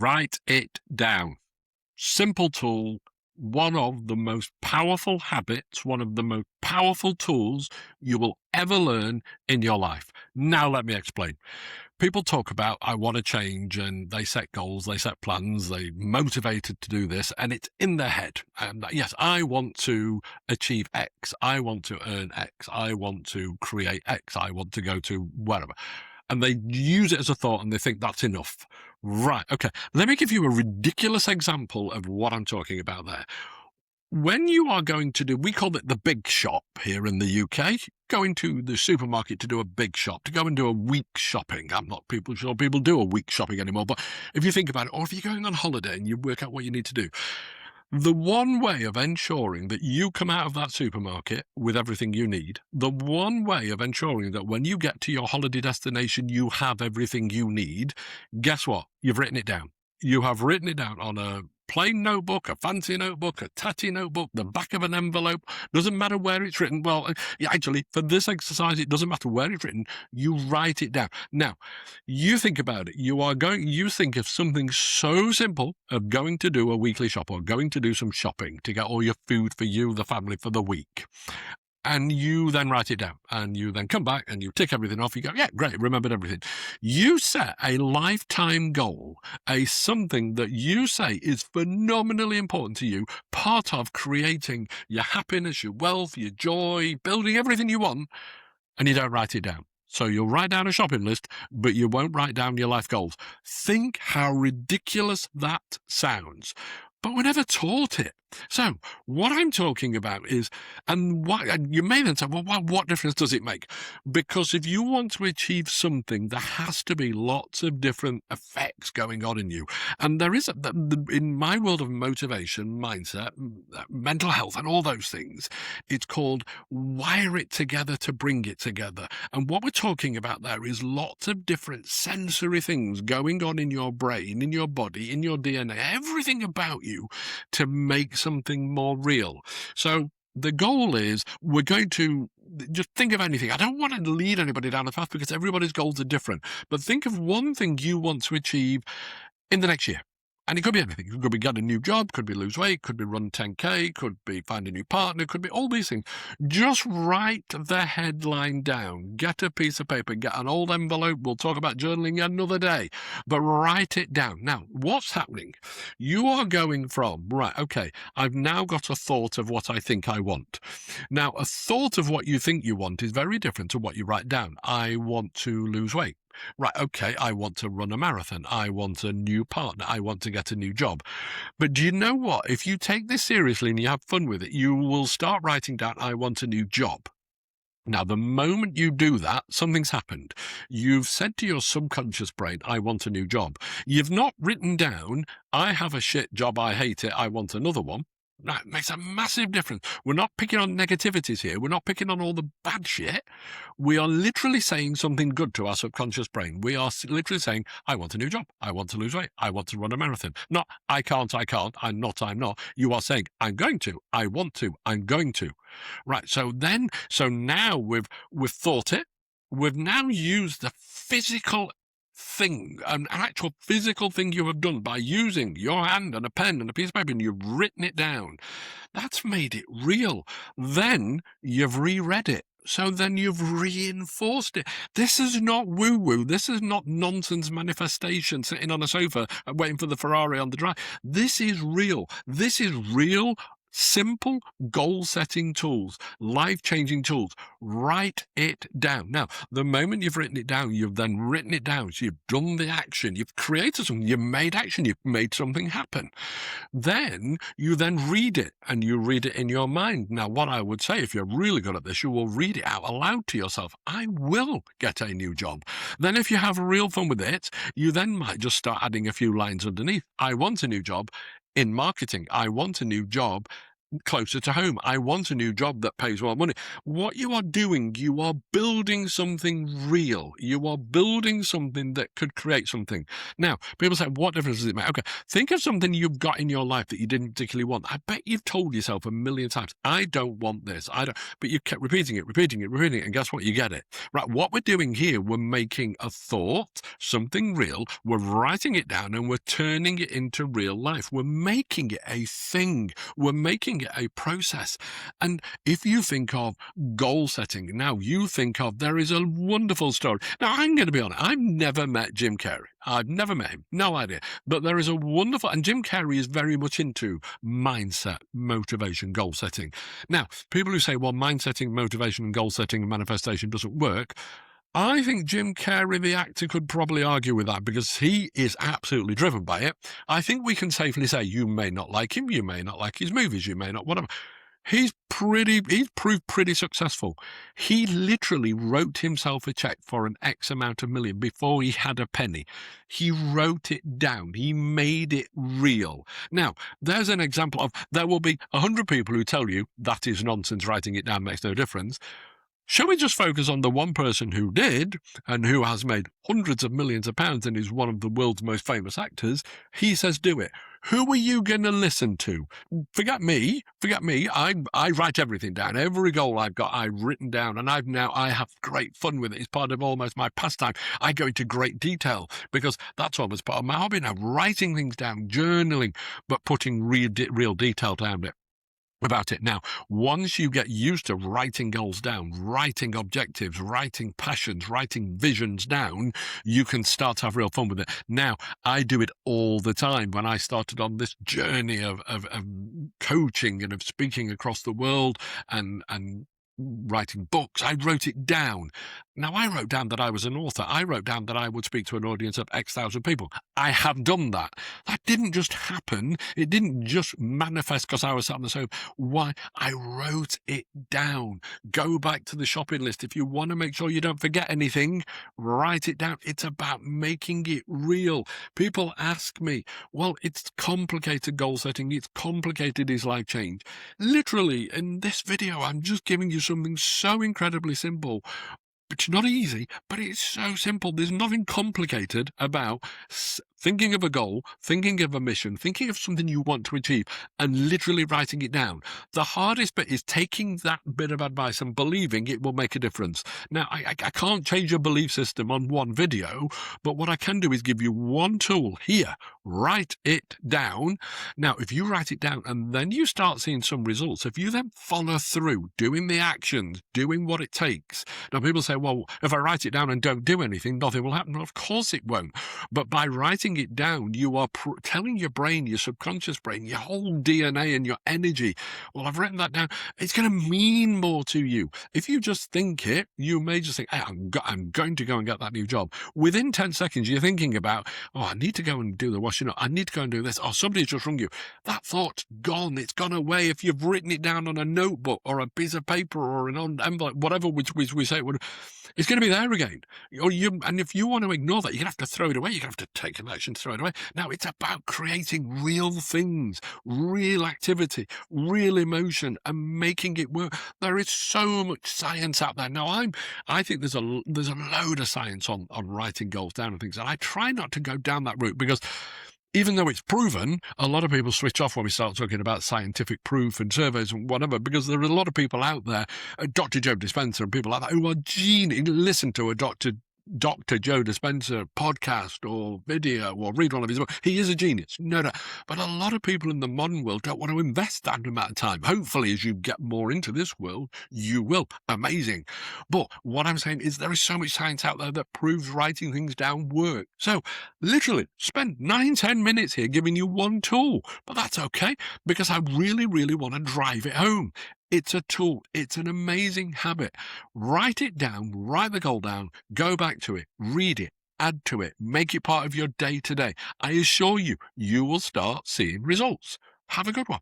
Write it down. Simple tool, one of the most powerful habits, one of the most powerful tools you will ever learn in your life. Now, let me explain. People talk about, I want to change, and they set goals, they set plans, they're motivated to do this, and it's in their head. Yes, I want to achieve X, I want to earn X, I want to create X, I want to go to wherever. And they use it as a thought and they think that's enough. Right. Okay. Let me give you a ridiculous example of what I'm talking about there. When you are going to do, we call it the big shop here in the UK, going to the supermarket to do a big shop, to go and do a week shopping. I'm not sure people do a week shopping anymore, but if you think about it, or if you're going on holiday and you work out what you need to do, the one way of ensuring that you come out of that supermarket with everything you need, the one way of ensuring that when you get to your holiday destination, you have everything you need, guess what? You've written it down. You have written it down on a plain notebook, a fancy notebook, a tatty notebook, the back of an envelope. Doesn't matter where it's written. Well, actually, for this exercise, it doesn't matter where it's written. You write it down. Now, you think about it. You think of something so simple of going to do a weekly shop or going to do some shopping to get all your food for you, the family, for the week. And you then write it down and you then come back and you tick everything off. You go, yeah, great, remembered everything. You set a lifetime goal, something that you say is phenomenally important to you, part of creating your happiness, your wealth, your joy, building everything you want, and you don't write it down. So you'll write down a shopping list, but you won't write down your life goals. Think how ridiculous that sounds. But we're never taught it. So what I'm talking about is, and you may then say, well, what difference does it make? Because if you want to achieve something, there has to be lots of different effects going on in you. And there is, in my world of motivation, mindset, mental health, and all those things, it's called wire it together to bring it together. And what we're talking about there is lots of different sensory things going on in your brain, in your body, in your DNA, everything about you to make something more real. So the goal is we're going to just think of anything. I don't want to lead anybody down a path because everybody's goals are different. But think of one thing you want to achieve in the next year. And it could be anything. It could be get a new job, could be lose weight, could be run 10K, could be find a new partner, could be all these things. Just write the headline down. Get a piece of paper, get an old envelope. We'll talk about journaling another day, but write it down. Now, what's happening? You are going from, right, okay, I've now got a thought of what I think I want. Now, a thought of what you think you want is very different to what you write down. I want to lose weight. Right, okay, I want to run a marathon. I want a new partner. I want to get a new job. But do you know what? If you take this seriously and you have fun with it, you will start writing down, I want a new job. Now, the moment you do that, something's happened. You've said to your subconscious brain, I want a new job. You've not written down, I have a shit job, I hate it, I want another one. That makes a massive difference. We're not picking on negativities here. We're not picking on all the bad shit. We are literally saying something good to our subconscious brain. We are literally saying, I want a new job. I want to lose weight. I want to run a marathon. Not, I can't, I'm not. You are saying, I'm going to, I want to, I'm going to. Right. So now we've thought it. We've now used the physical thing, an actual physical thing you have done by using your hand and a pen and a piece of paper, and you've written it down. That's made it real. Then you've reread it. So then you've reinforced it. This is not woo-woo. This is not nonsense manifestation sitting on a sofa and waiting for the Ferrari on the drive. This is real. This is real. Simple goal-setting tools, life-changing tools. Write it down. Now, the moment you've written it down, you've then written it down. So you've done the action. You've created something. You've made action. You've made something happen. Then you then read it, and you read it in your mind. Now, what I would say, if you're really good at this, you will read it out aloud to yourself. I will get a new job. Then if you have real fun with it, you then might just start adding a few lines underneath. I want a new job in marketing. I want a new job closer to home. I want a new job that pays more money. What you are doing, you are building something real. You are building something that could create something. Now, people say, what difference does it make? Okay, think of something you've got in your life that you didn't particularly want. I bet you've told yourself a million times, I don't want this. I don't, but you kept repeating it, and guess what? You get it. Right, what we're doing here, we're making a thought, something real, we're writing it down, and we're turning it into real life. We're making it a thing. We're making it a process. And if you think of goal setting, now you think of, there is a wonderful story. Now, I'm going to be honest, I've never met Jim Carrey. I've never met him. No idea. But there is a wonderful, and Jim Carrey is very much into mindset, motivation, goal setting. Now, people who say, well, mind setting, motivation, and goal setting and manifestation doesn't work, I think Jim Carrey, the actor, could probably argue with that because he is absolutely driven by it. I think we can safely say you may not like him, you may not like his movies, you may not, whatever. He's proved pretty successful. He literally wrote himself a check for an X amount of million before he had a penny. He wrote it down. He made it real. Now, there's an example of, there will be 100 people who tell you that is nonsense, writing it down makes no difference. Shall we just focus on the one person who did, and who has made hundreds of millions of pounds and is one of the world's most famous actors? He says do it. Who are you going to listen to? Forget me. I write everything down. Every goal I've got, I've written down, and I have great fun with it. It's part of almost my pastime. I go into great detail because that's almost part of my hobby now, writing things down, journaling, but putting real detail down it. About it. Now, once you get used to writing goals down, writing objectives, writing passions, writing visions down, you can start to have real fun with it. Now, I do it all the time. When I started on this journey of coaching and of speaking across the world and writing books, I wrote it down. Now, I wrote down that I was an author. I wrote down that I would speak to an audience of X thousand people. I have done that. That didn't just happen. It didn't just manifest because I was sat on the sofa. Why? I wrote it down. Go back to the shopping list. If you want to make sure you don't forget anything, write it down. It's about making it real. People ask me, well, it's complicated goal setting. It's complicated is life change. Literally, in this video, I'm just giving you something so incredibly simple. It's not easy, but it's so simple. There's nothing complicated about thinking of a goal, thinking of a mission, thinking of something you want to achieve, and literally writing it down. The hardest bit is taking that bit of advice and believing it will make a difference. Now, I can't change your belief system on one video, but what I can do is give you one tool here. Write it down. Now, if you write it down and then you start seeing some results, if you then follow through, doing the actions, doing what it takes. Now, people say, well, if I write it down and don't do anything, nothing will happen. Well, of course it won't. But by writing it down, you are telling your brain, your subconscious brain, your whole DNA and your energy, well, I've written that down. It's going to mean more to you. If you just think it, you may just think, hey, I'm going to go and get that new job. Within 10 seconds, you're thinking about, oh, I need to go and do the washing up. I need to go and do this. Oh, somebody's just rung you. That thought's gone. It's gone away. If you've written it down on a notebook or a piece of paper or an envelope, whatever which we say it would, it's going to be there again. And if you want to ignore that, you're going to have to throw it away. You're going to have to take an action to throw it away. Now, it's about creating real things, real activity, real emotion, and making it work. There is so much science out there. Now, I think there's a load of science on writing goals down and things, and I try not to go down that route because even though it's proven, a lot of people switch off when we start talking about scientific proof and surveys and whatever, because there are a lot of people out there, Dr. Joe Dispenza and people like that, who are genius. Listen to a Dr. Joe Dispenza podcast or video or read one of his books. He is a genius. No. But a lot of people in the modern world don't want to invest that amount of time. Hopefully, as you get more into this world, you will. Amazing. But what I'm saying is there is so much science out there that proves writing things down works. So literally spend 9-10 minutes here giving you one tool. But that's okay because I really, really want to drive it home. It's a tool. It's an amazing habit. Write it down, write the goal down, go back to it, read it, add to it, make it part of your day-to-day. I assure you, you will start seeing results. Have a good one.